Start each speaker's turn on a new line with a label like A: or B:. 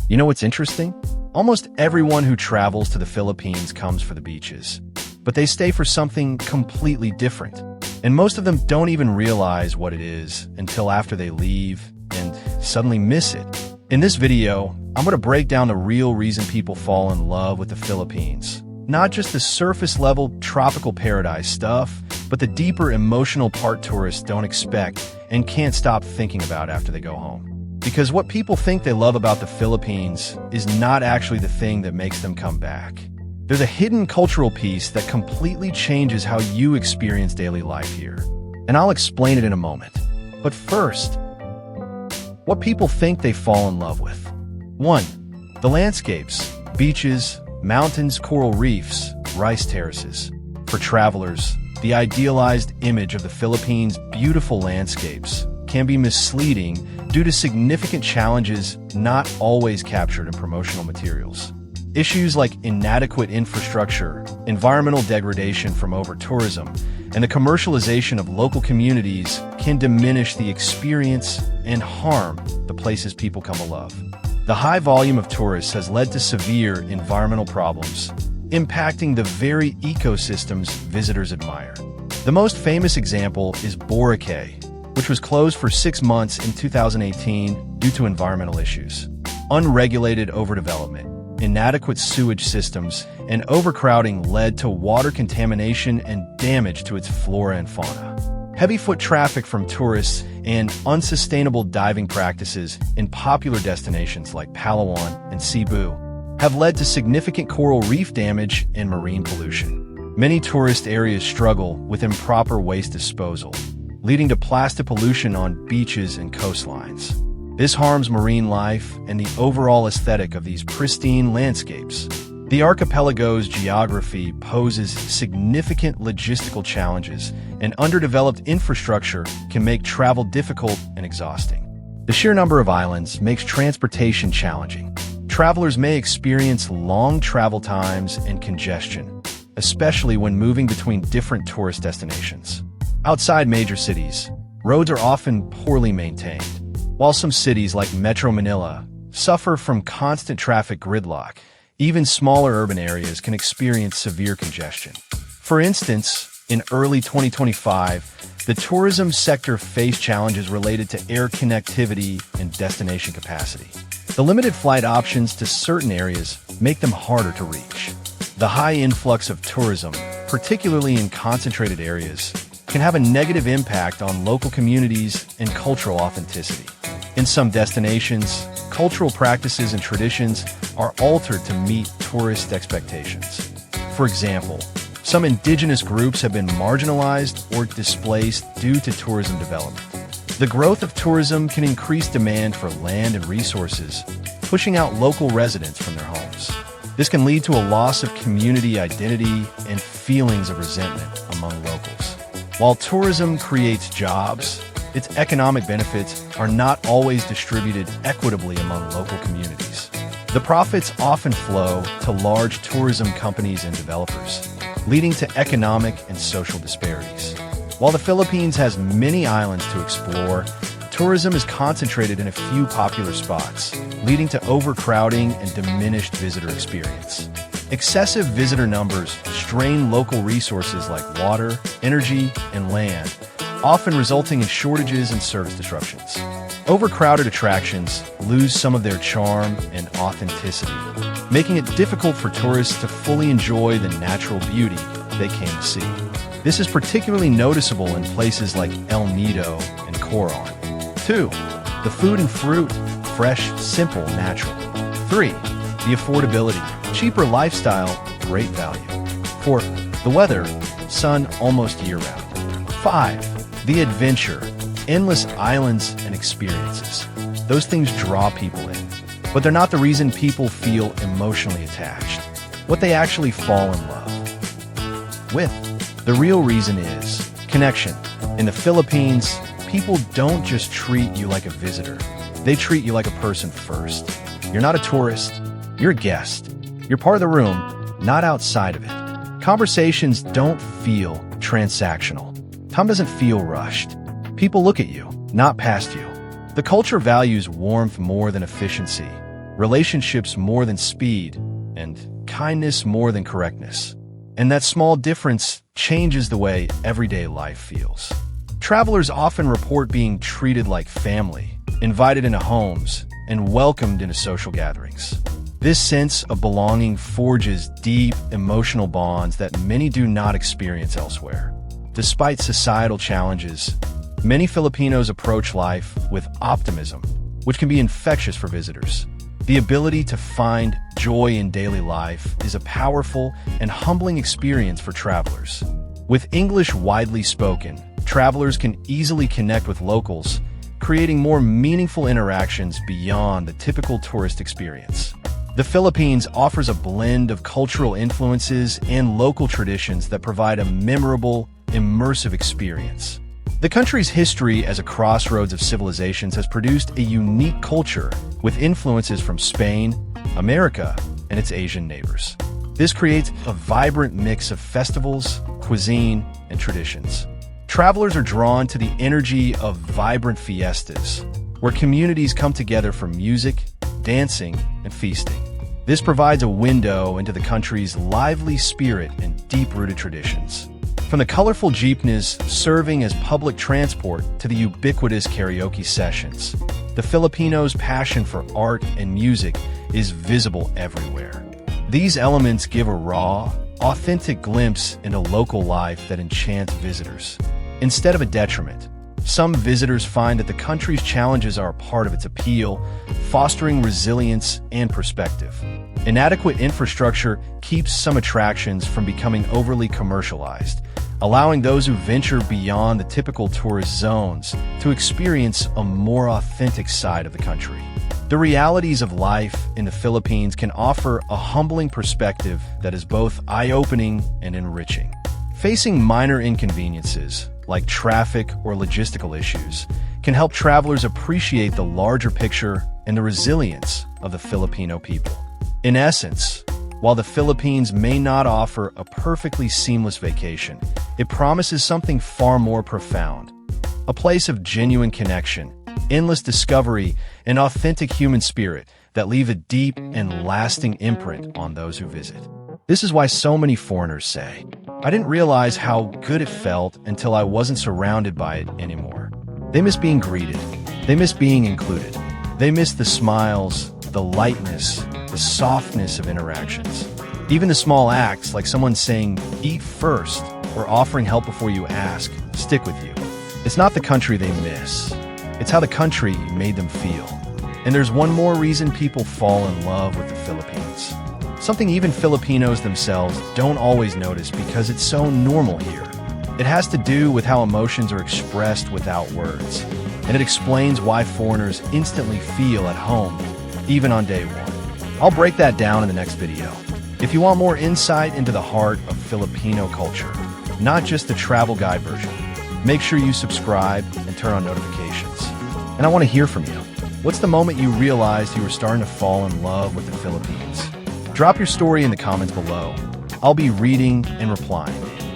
A: You know what's interesting? Almost everyone who travels to the Philippines comes for the beaches, but they stay for something completely different. And most of them don't even realize what it is until after they leave and suddenly miss it. In this video, I'm going to break down the real reason people fall in love with the Philippines. Not just the surface-level tropical paradise stuff, but the deeper emotional part tourists don't expect and can't stop thinking about after they go home. Because what people think they love about the Philippines is not actually the thing that makes them come back. There's a hidden cultural piece that completely changes how you experience daily life here. And I'll explain it in a moment. But first, what people think they fall in love with. 1. The landscapes, beaches, mountains, coral reefs, rice terraces. For travelers, the idealized image of the Philippines' beautiful landscapes can be misleading due to significant challenges not always captured in promotional materials. Issues like inadequate infrastructure, environmental degradation from over-tourism, and the commercialization of local communities can diminish the experience and harm the places people come to love. The high volume of tourists has led to severe environmental problems, impacting the very ecosystems visitors admire. The most famous example is Boracay, which was closed for 6 months in 2018 due to environmental issues. Unregulated overdevelopment, inadequate sewage systems, and overcrowding led to water contamination and damage to its flora and fauna. Heavy foot traffic from tourists and unsustainable diving practices in popular destinations like Palawan and Cebu have led to significant coral reef damage and marine pollution. Many tourist areas struggle with improper waste disposal, leading to plastic pollution on beaches and coastlines. This harms marine life and the overall aesthetic of these pristine landscapes. The archipelago's geography poses significant logistical challenges, and underdeveloped infrastructure can make travel difficult and exhausting. The sheer number of islands makes transportation challenging. Travelers may experience long travel times and congestion, especially when moving between different tourist destinations. Outside major cities, roads are often poorly maintained, while some cities like Metro Manila suffer from constant traffic gridlock. Even smaller urban areas can experience severe congestion. For instance, in early 2025, the tourism sector faced challenges related to air connectivity and destination capacity. The limited flight options to certain areas make them harder to reach. The high influx of tourism, particularly in concentrated areas, can have a negative impact on local communities and cultural authenticity. In some destinations, cultural practices and traditions are altered to meet tourist expectations. For example, some indigenous groups have been marginalized or displaced due to tourism development. The growth of tourism can increase demand for land and resources, pushing out local residents from their homes. This can lead to a loss of community identity and feelings of resentment among locals. While tourism creates jobs, its economic benefits are not always distributed equitably among local communities. The profits often flow to large tourism companies and developers, leading to economic and social disparities. While the Philippines has many islands to explore, tourism is concentrated in a few popular spots, leading to overcrowding and diminished visitor experience. Excessive visitor numbers strain local resources like water, energy, and land, often resulting in shortages and service disruptions. Overcrowded attractions lose some of their charm and authenticity, making it difficult for tourists to fully enjoy the natural beauty they came to see. This is particularly noticeable in places like El Nido and Coron. 2. The food and fruit, fresh, simple, natural. 3. The affordability, cheaper lifestyle, great value. 4. The weather, sun almost year-round. 5. The adventure, endless islands and experiences. Those things draw people in, but they're not the reason people feel emotionally attached. What they actually fall in love with. The real reason is connection. In the Philippines, people don't just treat you like a visitor. They treat you like a person first. You're not a tourist. You're a guest. You're part of the room, not outside of it. Conversations don't feel transactional. Time doesn't feel rushed. People look at you, not past you. The culture values warmth more than efficiency, relationships more than speed, and kindness more than correctness. And that small difference changes the way everyday life feels. Travelers often report being treated like family, invited into homes, and welcomed into social gatherings. This sense of belonging forges deep emotional bonds that many do not experience elsewhere. Despite societal challenges, many Filipinos approach life with optimism, which can be infectious for visitors. The ability to find joy in daily life is a powerful and humbling experience for travelers. With English widely spoken, travelers can easily connect with locals, creating more meaningful interactions beyond the typical tourist experience. The Philippines offers a blend of cultural influences and local traditions that provide a memorable, immersive experience. The country's history as a crossroads of civilizations has produced a unique culture with influences from Spain, America, and its Asian neighbors. This creates a vibrant mix of festivals, cuisine, and traditions. Travelers are drawn to the energy of vibrant fiestas, where communities come together for music, dancing, and feasting. This provides a window into the country's lively spirit and deep-rooted traditions. From the colorful jeepneys serving as public transport to the ubiquitous karaoke sessions, the Filipinos' passion for art and music is visible everywhere. These elements give a raw, authentic glimpse into local life that enchants visitors. Instead of a detriment, some visitors find that the country's challenges are a part of its appeal, fostering resilience and perspective. Inadequate infrastructure keeps some attractions from becoming overly commercialized, allowing those who venture beyond the typical tourist zones to experience a more authentic side of the country. The realities of life in the Philippines can offer a humbling perspective that is both eye-opening and enriching. Facing minor inconveniences, like traffic or logistical issues, can help travelers appreciate the larger picture and the resilience of the Filipino people. In essence, while the Philippines may not offer a perfectly seamless vacation, it promises something far more profound. A place of genuine connection, endless discovery, and authentic human spirit that leave a deep and lasting imprint on those who visit. This is why so many foreigners say, "I didn't realize how good it felt until I wasn't surrounded by it anymore." They miss being greeted. They miss being included. They miss the smiles, the lightness, the softness of interactions. Even the small acts, like someone saying, "Eat first," or offering help before you ask, stick with you. It's not the country they miss. It's how the country made them feel. And there's one more reason people fall in love with the Philippines. Something even Filipinos themselves don't always notice because it's so normal here. It has to do with how emotions are expressed without words, and it explains why foreigners instantly feel at home, even on day one. I'll break that down in the next video. If you want more insight into the heart of Filipino culture, not just the travel guide version, make sure you subscribe and turn on notifications. And I want to hear from you. What's the moment you realized you were starting to fall in love with the Philippines? Drop your story in the comments below. I'll be reading and replying.